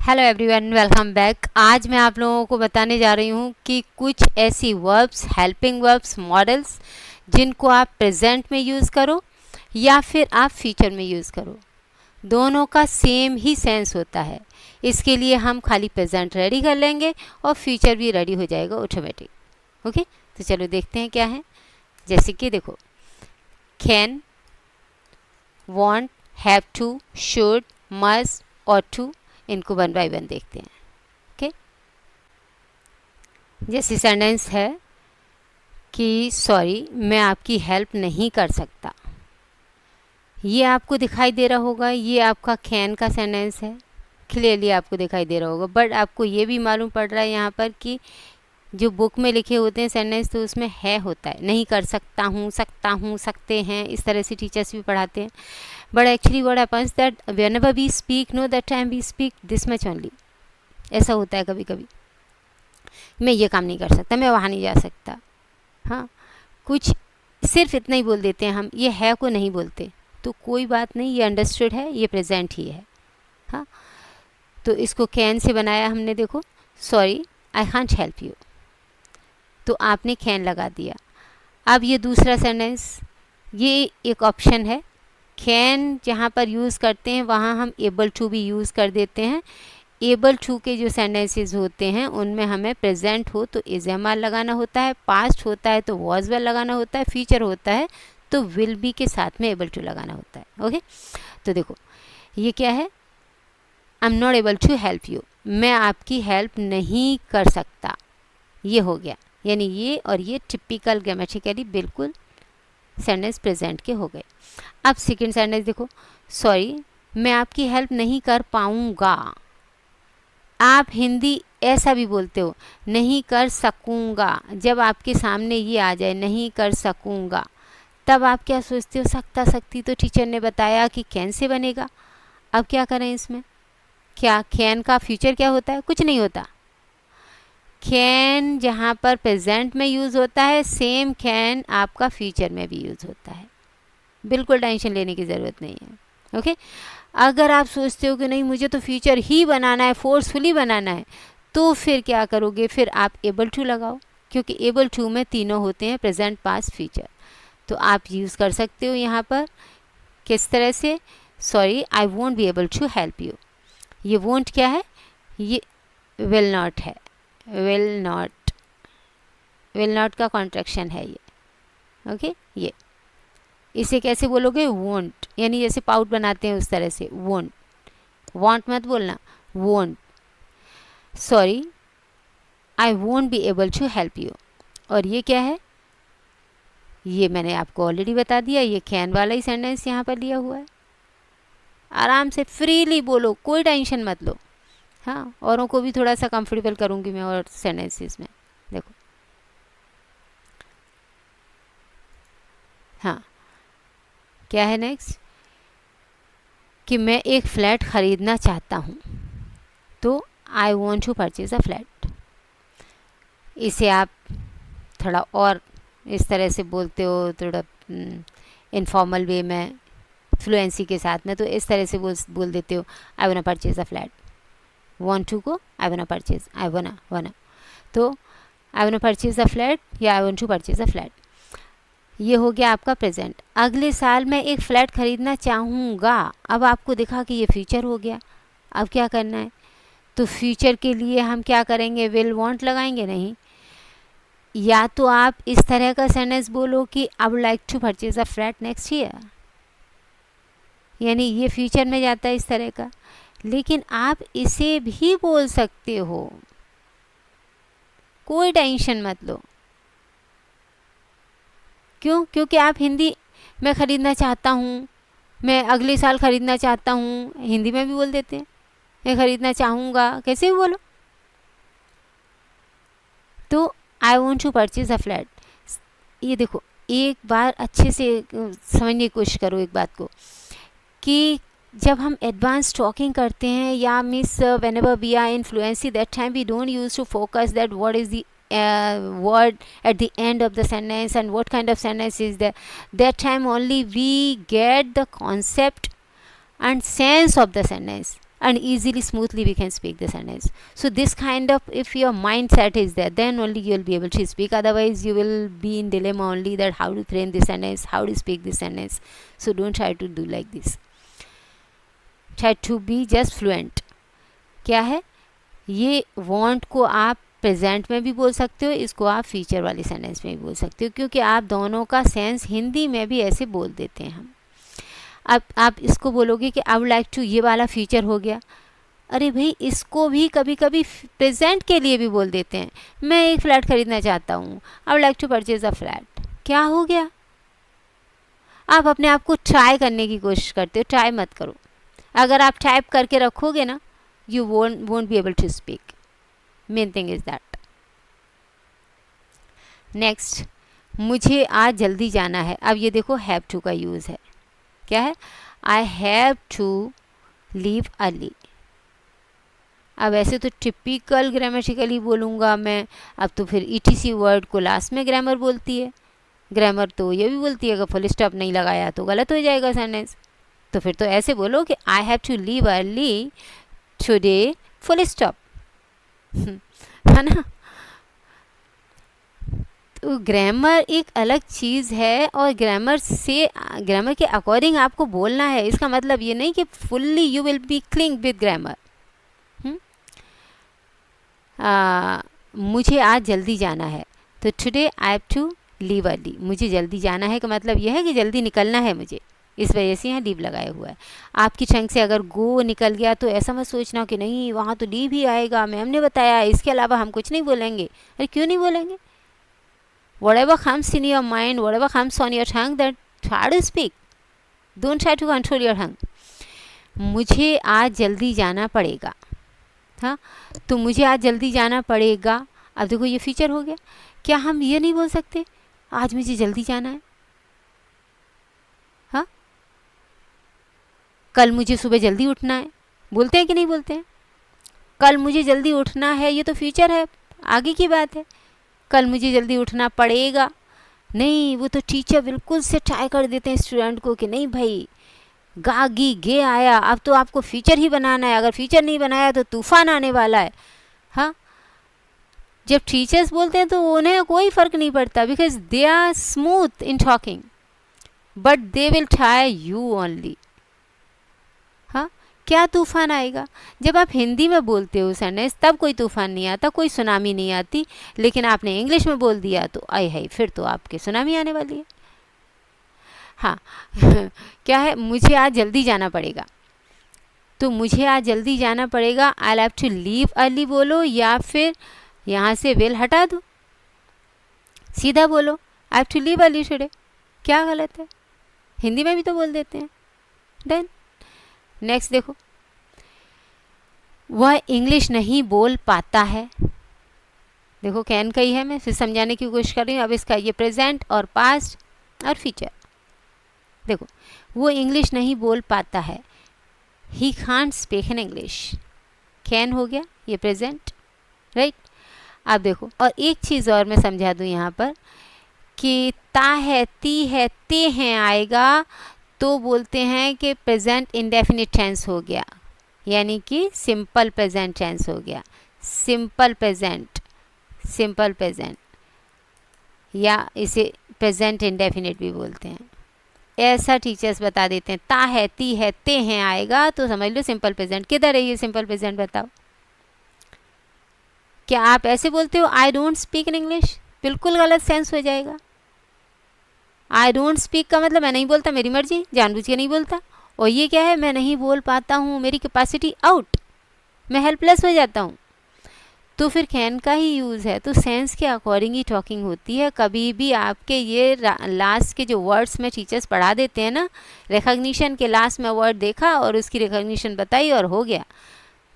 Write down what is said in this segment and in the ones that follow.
Hello everyone, welcome back. आज मैं आप लोगों को बताने जा रही हूँ कि कुछ ऐसी वर्ब्स, हेल्पिंग वर्ब्स, मॉडल्स जिनको आप प्रेजेंट में यूज़ करो या फिर आप फ्यूचर में यूज़ करो, दोनों का सेम ही सेंस होता है। इसके लिए हम खाली प्रेजेंट रेडी कर लेंगे और फ्यूचर भी रेडी हो जाएगा ऑटोमेटिक। ओके, तो चलो देखते हैं क्या है। जैसे कि देखो, can, want, have to, should, must, ought to, इनको वन बाय वन देखते हैं। ओके, जैसे सेंटेंस है कि सॉरी मैं आपकी हेल्प नहीं कर सकता। ये आपको दिखाई दे रहा होगा, ये आपका कैन का सेंटेंस है, क्लियरली आपको दिखाई दे रहा होगा। बट आपको ये भी मालूम पड़ रहा है यहाँ पर कि जो बुक में लिखे होते हैं सेंटेंस, तो उसमें है होता है, नहीं कर सकता हूँ, सकते हैं, इस तरह से टीचर्स भी पढ़ाते हैं। But actually what happens that whenever we speak, no that time we speak this much only. ऐसा होता है कभी कभी, मैं ये काम नहीं कर सकता, मैं वहाँ नहीं जा सकता। हाँ, कुछ सिर्फ इतना ही बोल देते हैं हम, ये है को नहीं बोलते। तो कोई बात नहीं, ये अंडरस्टूड है, ये प्रेजेंट ही है। हाँ, तो इसको कैन से बनाया हमने। देखो, sorry I can't help you, तो आपने कैन लगा दिया। अब ये दूसरा सेंटेंस, ये एक ऑप्शन है। कैन जहाँ पर यूज़ करते हैं वहाँ हम एबल टू भी यूज़ कर देते हैं। एबल टू के जो सेंटेंसेस होते हैं उनमें हमें प्रेजेंट हो तो इज एम आर लगाना होता है, पास्ट होता है तो वॉज वेल लगाना होता है, फ्यूचर होता है तो विल बी के साथ में एबल टू लगाना होता है। ओके, तो देखो ये क्या है, I am not able to help you, मैं आपकी हेल्प नहीं कर सकता। ये हो गया, यानी ये और ये टिपिकल ग्रामेटिकली बिल्कुल सेंटेंस प्रेजेंट के हो गए। अब सेकंड सेंटेंस देखो, सॉरी मैं आपकी हेल्प नहीं कर पाऊँगा। आप हिंदी ऐसा भी बोलते हो, नहीं कर सकूँगा। जब आपके सामने ये आ जाए नहीं कर सकूँगा, तब आप क्या सोचते हो, सकता सकती तो टीचर ने बताया कि कैन से बनेगा। अब क्या करें इसमें, क्या कैन का फ्यूचर क्या होता है, कुछ नहीं होता। कैन जहाँ पर प्रेजेंट में यूज़ होता है, सेम कैन आपका फ्यूचर में भी यूज़ होता है। बिल्कुल टेंशन लेने की ज़रूरत नहीं है। ओके, अगर आप सोचते हो कि नहीं मुझे तो फ्यूचर ही बनाना है, फोर्सफुली बनाना है, तो फिर क्या करोगे, फिर आप एबल टू लगाओ, क्योंकि एबल टू में तीनों होते हैं, प्रेजेंट, पास्ट, फ्यूचर। तो आप यूज़ कर सकते हो यहाँ पर किस तरह से, sorry I won't be able to help you. ये वोंट क्या है, ये विल नॉट है, विल नॉट का कॉन्ट्रैक्शन है ये। ओके, ये इसे कैसे बोलोगे, वोंट, यानी जैसे पाउट बनाते हैं उस तरह से, वोंट, वांट मत बोलना, won't. Sorry I won't be able to help you. और ये क्या है, ये मैंने आपको ऑलरेडी बता दिया, ये कैन वाला ही सेंटेंस यहाँ पर लिया हुआ है। आराम से फ्रीली बोलो, कोई टेंशन मत लो। हाँ, औरों को भी थोड़ा सा कंफर्टेबल करूँगी मैं और सेंटेंसेस में। देखो, हाँ क्या है नेक्स्ट, कि मैं एक फ्लैट ख़रीदना चाहता हूँ, तो I want to purchase a flat. इसे आप थोड़ा और इस तरह से बोलते हो, थोड़ा इनफॉर्मल वे में, फ्लुएंसी के साथ में, तो इस तरह से बोल देते हो, I want purchase a flat. Want to को I want purchase, I want, तो I want purchase a flat या I want to purchase a flat. ये हो गया आपका प्रेजेंट। अगले साल मैं एक फ़्लैट ख़रीदना चाहूँगा, अब आपको दिखा कि ये फ्यूचर हो गया। अब क्या करना है, तो फ्यूचर के लिए हम क्या करेंगे, विल वांट लगाएंगे, नहीं। या तो आप इस तरह का सेंटेंस बोलो कि I would like to purchase a flat next year, यानी ये फ्यूचर में जाता है इस तरह का। लेकिन आप इसे भी बोल सकते हो, कोई टेंशन मत लो। क्यों, क्योंकि आप हिंदी में ख़रीदना चाहता हूँ, मैं अगले साल ख़रीदना चाहता हूँ, हिंदी में भी बोल देते हैं, मैं ख़रीदना चाहूँगा, कैसे भी बोलो। तो I want to purchase a flat. ये देखो, एक बार अच्छे से समझने की कोशिश करो एक बात को, कि जब हम एडवांस टॉकिंग करते हैं या मिस whenever we are in fluency, that time we don't use to focus that what is the word at the end of the sentence and what kind of sentence is there. That time only we get the concept and sense of the sentence. and easily, smoothly we can speak the sentence. So this kind of, if your mindset is there, then only you will be able to speak. Otherwise you will be in dilemma only that how to frame this sentence, how to speak this sentence. So don't try to do like this. Try to be just fluent. क्या है ये want को आप present में भी बोल सकते हो, इसको आप फ्यूचर वाले सेंटेंस में भी बोल सकते हो, क्योंकि आप दोनों का सेंस हिंदी में भी ऐसे बोल देते हैं हम. अब आप इसको बोलोगे कि आई वुड लाइक टू, ये वाला फ्यूचर हो गया. अरे भाई इसको भी कभी कभी प्रेजेंट के लिए भी बोल देते हैं. मैं एक फ्लैट खरीदना चाहता हूँ, I would like to purchase a flat. क्या हो गया? आप अपने आप को ट्राई करने की कोशिश करते हो. ट्राई मत करो. अगर आप टाइप करके रखोगे ना, you won't be able to speak. Main thing is that. Next, मुझे आज जल्दी जाना है. अब ये देखो have to का यूज़ है. क्या है? I have to leave early. अब ऐसे तो टिपिकल ग्रामेटिकली बोलूँगा मैं. अब तो फिर ETC वर्ड को लास्ट में ग्रामर बोलती है. ग्रामर तो ये भी बोलती है कि फुल स्टॉप नहीं लगाया तो गलत हो जाएगा सेंटेंस. तो फिर तो ऐसे बोलो कि I have to leave early today, full stop. है ना? तो ग्रामर एक अलग चीज़ है और ग्रामर के अकॉर्डिंग आपको बोलना है. इसका मतलब ये नहीं कि fully you will be cling with grammar. मुझे आज जल्दी जाना है, तो today I have to leave early. मुझे जल्दी जाना है का मतलब यह है कि जल्दी निकलना है मुझे, इस वजह से यहाँ लीव लगाया हुआ है. आपकी टंग से अगर गो निकल गया तो ऐसा मत सोचना कि नहीं वहाँ तो लीव ही आएगा, मैम ने बताया, इसके अलावा हम कुछ नहीं बोलेंगे. अरे क्यों नहीं बोलेंगे? whatever comes in your mind, whatever comes on your tongue, that try to speak. Don't try to control your tongue. मुझे आज जल्दी जाना पड़ेगा. हाँ, तो मुझे आज जल्दी जाना पड़ेगा. अब देखो ये फ्यूचर हो गया. क्या हम ये नहीं बोल सकते आज मुझे जल्दी जाना है? हाँ, कल मुझे सुबह जल्दी उठना है. बोलते हैं कि नहीं बोलते हैं? कल मुझे जल्दी उठना है, ये तो फ्यूचर है, आगे की बात है. कल मुझे जल्दी उठना पड़ेगा नहीं, वो तो टीचर बिल्कुल से ट्राई कर देते हैं स्टूडेंट को कि नहीं भाई गा गी गे आया, अब तो आपको फ्यूचर ही बनाना है. अगर फ्यूचर नहीं बनाया तो तूफान आने वाला है. हाँ, जब टीचर्स बोलते हैं तो उन्हें कोई फ़र्क नहीं पड़ता, because they are smooth in talking, but they will try you only. हाँ, क्या तूफान आएगा? जब आप हिंदी में बोलते हो सेंटेंस तब कोई तूफान नहीं आता, कोई सुनामी नहीं आती. लेकिन आपने इंग्लिश में बोल दिया तो आए हाय, फिर तो आपके सुनामी आने वाली है. हाँ क्या है? मुझे आज जल्दी जाना पड़ेगा, तो मुझे आज जल्दी जाना पड़ेगा. I have to leave early बोलो, या फिर यहाँ से विल हटा दो, सीधा बोलो I have to leave early today. क्या गलत है? हिंदी में भी तो बोल देते हैं. डन. नेक्स्ट देखो, वह इंग्लिश नहीं बोल पाता है. देखो कैन का ही है, मैं फिर समझाने की कोशिश कर रही हूँ. अब इसका ये प्रेजेंट और पास्ट और फ्यूचर. देखो, वो इंग्लिश नहीं बोल पाता है. He can't speak in English. Can हो गया, ये प्रेजेंट, राइट. अब देखो, और एक चीज़ और मैं समझा दूँ यहाँ पर कि ता है, ती है, ते हैं आएगा तो बोलते हैं कि प्रेजेंट इंडेफिनिट टेंस हो गया, यानी कि सिंपल प्रेजेंट टेंस हो गया. सिंपल प्रेजेंट, सिंपल प्रेजेंट, या इसे प्रेजेंट इंडेफिनिट भी बोलते हैं. ऐसा टीचर्स बता देते हैं. ता है, ती है, ते हैं आएगा तो समझ लो सिंपल प्रेजेंट. किधर है ये सिंपल प्रेजेंट बताओ? क्या आप ऐसे बोलते हो I don't speak in English? बिल्कुल गलत सेंस हो जाएगा. आई डोंट स्पीक का मतलब मैं नहीं बोलता, मेरी मर्जी, जानबूझ के नहीं बोलता. और ये क्या है? मैं नहीं बोल पाता हूँ, मेरी कैपेसिटी आउट, मैं हेल्पलेस हो जाता हूँ. तो फिर कैन का ही यूज़ है. तो सेंस के अकॉर्डिंग ही टॉकिंग होती है. कभी भी आपके ये लास्ट के जो वर्ड्स में टीचर्स पढ़ा देते हैं ना, रिकग्निशन के लास्ट में वर्ड देखा और उसकी रिकग्निशन बताई और हो गया,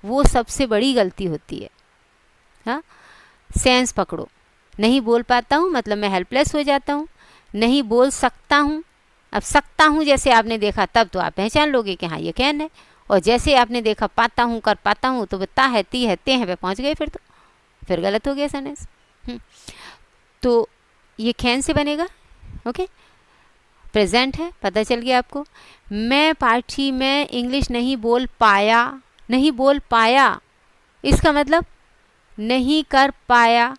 वो सबसे बड़ी गलती होती है. हाँ, सेंस पकड़ो. नहीं बोल पाता हूँ मतलब मैं हेल्पलेस हो जाता हूँ. नहीं बोल सकता हूँ, अब सकता हूँ जैसे आपने देखा तब तो आप पहचान लोगे कि हाँ ये कैन है. और जैसे आपने देखा पाता हूँ, कर पाता हूँ, तो ता है, ती है, ते हैं पे पहुँच गए, फिर गलत हो गया सेंटेंस. तो ये कैन से बनेगा. ओके, प्रेजेंट है, पता चल गया आपको. मैं पार्टी में इंग्लिश नहीं बोल पाया नहीं बोल पाया, इसका मतलब नहीं कर पाया।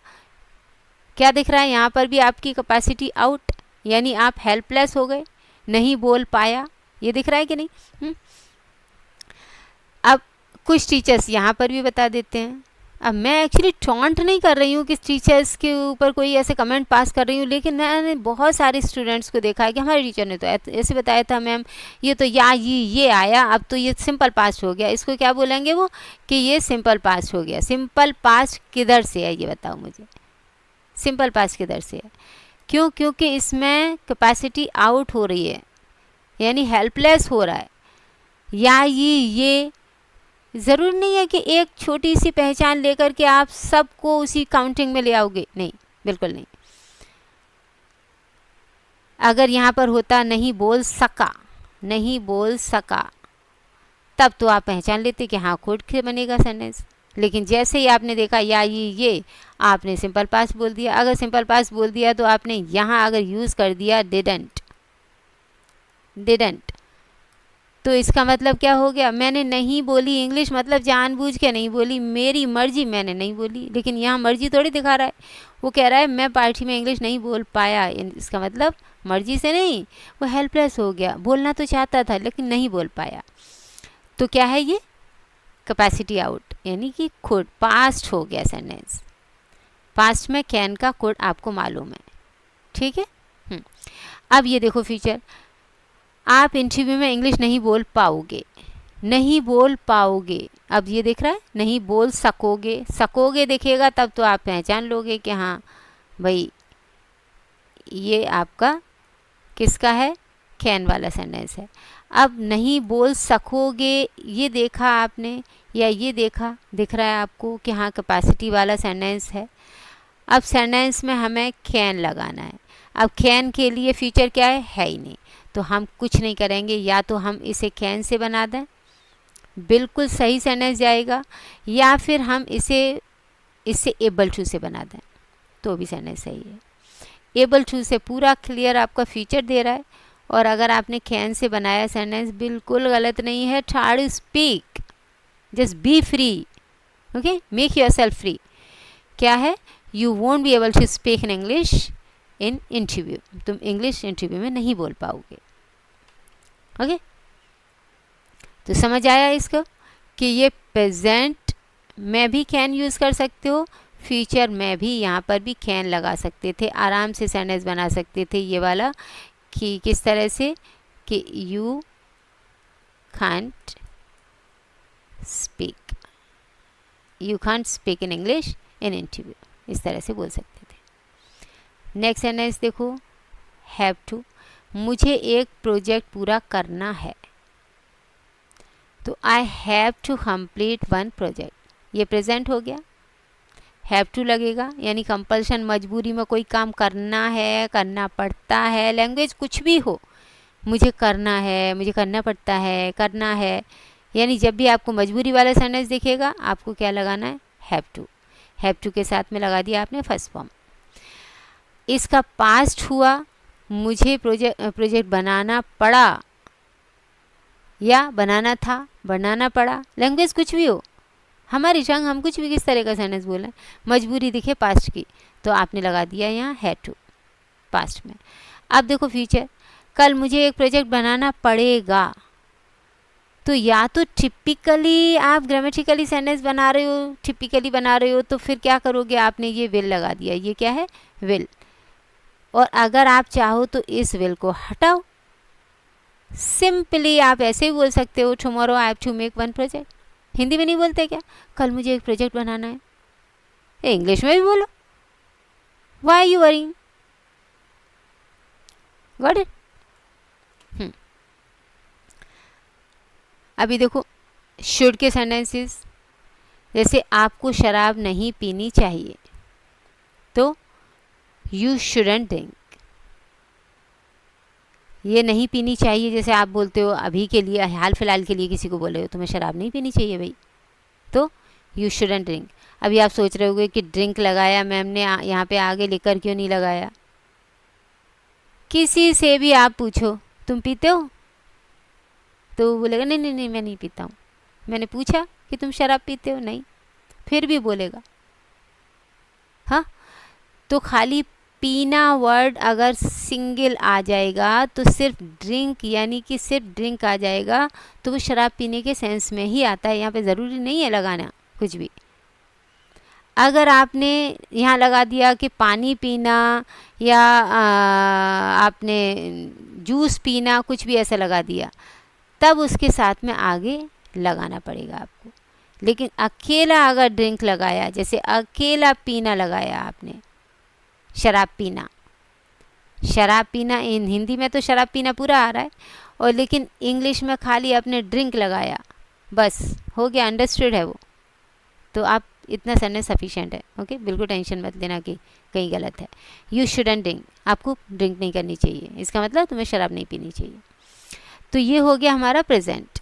क्या दिख रहा है यहाँ पर भी आपकी कैपेसिटी आउट, यानी आप हेल्पलेस हो गए, नहीं बोल पाया, ये दिख रहा है कि नहीं। अब कुछ टीचर्स यहाँ पर भी बता देते हैं। अब मैं एक्चुअली टॉन्ट नहीं कर रही हूँ कि टीचर्स के ऊपर कोई ऐसे कमेंट पास कर रही हूँ, लेकिन मैंने बहुत सारे स्टूडेंट्स को देखा है कि हमारे टीचर ने तो ऐसे बताया था मैम, ये तो ये आया, अब तो ये सिंपल पास्ट हो गया, इसको क्या बोलेंगे वो कि ये सिंपल पास्ट हो गया। सिंपल पास्ट किधर से है ये बताओ मुझे, सिंपल पास्ट किधर से है? क्यों? क्योंकि इसमें कैपेसिटी आउट हो रही है, यानी हेल्पलेस हो रहा है। या ये ज़रूर नहीं है कि एक छोटी सी पहचान लेकर के आप सबको उसी काउंटिंग में ले आओगे, नहीं, बिल्कुल नहीं। अगर यहाँ पर होता नहीं बोल सका, नहीं बोल सका, तब तो आप पहचान लेते कि हाँ खुद से बनेगा सेंटेंस। लेकिन जैसे ही आपने देखा या ये आपने सिंपल पास्ट बोल दिया। अगर सिंपल पास्ट बोल दिया तो आपने यहाँ अगर यूज़ कर दिया डिडंट, तो इसका मतलब क्या हो गया? मैंने नहीं बोली इंग्लिश, मतलब जानबूझ के नहीं बोली, मेरी मर्जी, मैंने नहीं बोली। लेकिन यहाँ मर्जी थोड़ी दिखा रहा है, वो कह रहा है मैं पार्टी में इंग्लिश नहीं बोल पाया, इसका मतलब मर्जी से नहीं, वो हेल्पलेस हो गया, बोलना तो चाहता था लेकिन नहीं बोल पाया। तो क्या है ये? कैपेसिटी आउट, यानी कि खुद पास्ट हो गया सेंटेंस। पास्ट में कैन का कोड आपको मालूम है, ठीक है। अब ये देखो फ्यूचर, आप इंटरव्यू में इंग्लिश नहीं बोल पाओगे, नहीं बोल पाओगे। अब ये दिख रहा है नहीं बोल सकोगे, सकोगे दिखेगा तब तो आप पहचान लोगे कि हाँ भाई ये आपका किसका है, कैन वाला सेंटेंस है। अब नहीं बोल सकोगे ये देखा आपने या ये देखा, दिख रहा है आपको कि हाँ कैपेसिटी वाला सेंटेंस है। अब सेंटेंस में हमें कैन लगाना है। अब कैन के लिए फ्यूचर क्या है ही नहीं, तो हम कुछ नहीं करेंगे, या तो हम इसे कैन से बना दें, बिल्कुल सही सेंटेंस जाएगा, या फिर हम इसे एबल टू से बना दें तो भी सेंटेंस सही है। एबल टू से पूरा क्लियर आपका फ्यूचर दे रहा है, और अगर आपने कैन से बनाया सेंटेंस बिल्कुल गलत नहीं है। Try to speak, just be free, okay, make yourself free. क्या है? You won't be able to speak in English in interview, तुम इंग्लिश इंटरव्यू में नहीं बोल पाओगे, ओके। तो समझ आया इसको कि ये प्रेजेंट में भी कैन यूज़ कर सकते हो, फ्यूचर में भी यहाँ पर भी कैन लगा सकते थे, आराम से सेंटेंस बना सकते थे ये वाला कि किस तरह से कि you can't speak, you can't speak in English in interview, इस तरह से बोल सकते थे। नेक्स्ट सेंटेंस देखो, हैव टू, मुझे एक प्रोजेक्ट पूरा करना है, तो I have to complete one project, ये प्रेजेंट हो गया। हैव टू लगेगा यानी कंपल्शन, मजबूरी में कोई काम करना है, करना पड़ता है, लैंग्वेज कुछ भी हो, मुझे करना है, मुझे करना पड़ता है, करना है, यानी जब भी आपको मजबूरी वाला सेंटेंस दिखेगा आपको क्या लगाना है? Have to. हैव टू के साथ में लगा दिया आपने फर्स्ट फॉर्म। इसका पास्ट हुआ, मुझे प्रोजेक्ट बनाना पड़ा या बनाना था, बनाना पड़ा, लैंग्वेज कुछ भी हो, हमारी जंग, हम कुछ भी किस तरह का सेंटेंस बोलें, मजबूरी दिखे पास्ट की तो आपने लगा दिया यहाँ हैड टू पास्ट में। अब देखो फ्यूचर, कल मुझे एक प्रोजेक्ट बनाना पड़ेगा, तो या तो टिपिकली आप ग्रामेटिकली सेंटेंस बना रहे हो, टिपिकली बना रहे हो, तो फिर क्या करोगे? आपने ये विल लगा दिया, ये क्या है? विल। और अगर आप चाहो तो इस विल को हटाओ, सिंपली आप ऐसे ही बोल सकते हो tomorrow I have to make one project. Hindi में नहीं बोलते क्या? कल मुझे एक प्रोजेक्ट बनाना है, इंग्लिश में भी बोलो, why are you worrying, got it. अभी देखो शुड के सेंटेंसेस, जैसे आपको शराब नहीं पीनी चाहिए तो यू शुडंट ड्रिंक, ये नहीं पीनी चाहिए, जैसे आप बोलते हो अभी के लिए, हाल फिलहाल के लिए किसी को बोले हो तुम्हें शराब नहीं पीनी चाहिए भाई, तो यू शुडंट ड्रिंक। अभी आप सोच रहे होगे कि ड्रिंक लगाया मैम ने, यहाँ पे आगे लिखकर क्यों नहीं लगाया? किसी से भी आप पूछो तुम पीते हो, तो वो बोलेगा नहीं नहीं नहीं मैं नहीं पीता हूँ। मैंने पूछा कि तुम शराब पीते हो? नहीं, फिर भी बोलेगा। हाँ, तो खाली पीना वर्ड अगर सिंगल आ जाएगा तो सिर्फ ड्रिंक, यानी कि सिर्फ ड्रिंक आ जाएगा तो वो शराब पीने के सेंस में ही आता है। यहाँ पे ज़रूरी नहीं है लगाना कुछ भी। अगर आपने यहाँ लगा दिया कि पानी पीना या आपने जूस पीना, कुछ भी ऐसा लगा दिया, तब उसके साथ में आगे लगाना पड़ेगा आपको। लेकिन अकेला अगर ड्रिंक लगाया, जैसे अकेला पीना लगाया आपने, शराब पीना, शराब पीना इन हिंदी में तो शराब पीना पूरा आ रहा है, और लेकिन इंग्लिश में खाली आपने ड्रिंक लगाया, बस हो गया, अंडरस्टूड है वो। तो आप इतना सेंटेंस सफिशिएंट है। ओके, बिल्कुल टेंशन मत लेना कि कहीं गलत है। यू शुडंट ड्रिंक, आपको ड्रिंक नहीं करनी चाहिए, इसका मतलब तुम्हें शराब नहीं पीनी चाहिए। तो ये हो गया हमारा प्रेजेंट।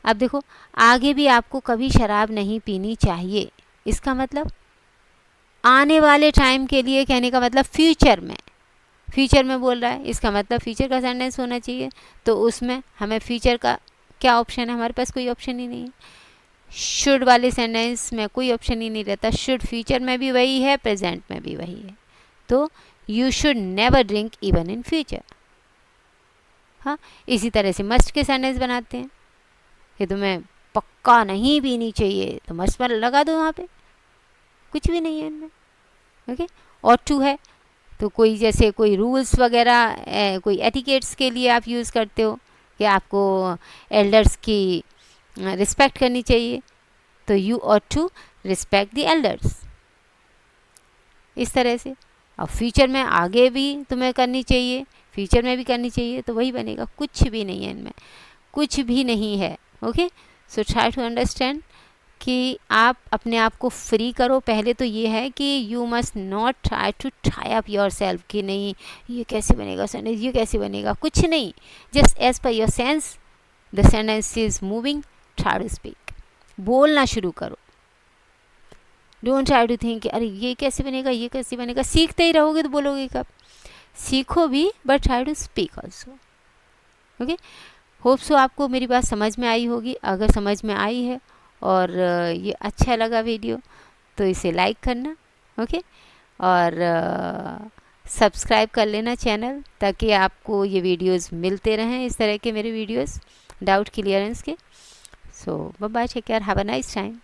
अब देखो, आगे भी आपको कभी शराब नहीं पीनी चाहिए, इसका मतलब आने वाले टाइम के लिए कहने का मतलब फ्यूचर में, फ्यूचर में बोल रहा है, इसका मतलब फ्यूचर का सेंटेंस होना चाहिए। तो उसमें हमें फ्यूचर का क्या ऑप्शन है? हमारे पास कोई ऑप्शन ही नहीं है। शुड वाले सेंटेंस में कोई ऑप्शन ही नहीं रहता। शुड फ्यूचर में भी वही है, प्रेजेंट में भी वही है। तो you should never drink even in future. हाँ, इसी तरह से मस्ट के सेंटेंस बनाते हैं कि तुम्हें पक्का नहीं पीनी चाहिए, तो मस्ट पर लगा दो, वहाँ पे कुछ भी नहीं है इनमें। ओके, और टू है तो कोई जैसे कोई रूल्स वगैरह, कोई एटिकेट्स के लिए आप यूज़ करते हो कि आपको एल्डर्स की रिस्पेक्ट करनी चाहिए, तो you ought to respect the elders, इस तरह से। और फ्यूचर में आगे भी तुम्हें करनी चाहिए, फ्यूचर में भी करनी चाहिए, तो वही बनेगा। कुछ भी नहीं है इनमें, कुछ भी नहीं है। Okay, so try to understand कि आप अपने आप को फ्री करो। पहले तो ये है कि you must not try to tie up yourself कि नहीं ये कैसे बनेगा सेंटेंस, ये कैसे बनेगा, कुछ नहीं। Just as per your sense the sentence is moving, try to speak, बोलना शुरू करो। डोंट ट्राई टू थिंक अरे ये कैसे बनेगा, ये कैसे बनेगा। सीखते ही रहोगे तो बोलोगे कब? सीखो भी, but try to speak also. Okay, hope so आपको मेरी बात समझ में आई होगी। अगर समझ में आई है और ये अच्छा लगा वीडियो तो इसे लाइक करना। ओके, और सब्सक्राइब कर लेना चैनल, ताकि आपको ये वीडियोस मिलते रहें, इस तरह के मेरे वीडियोस डाउट क्लियरेंस के। So bye bye, take care, have a nice time.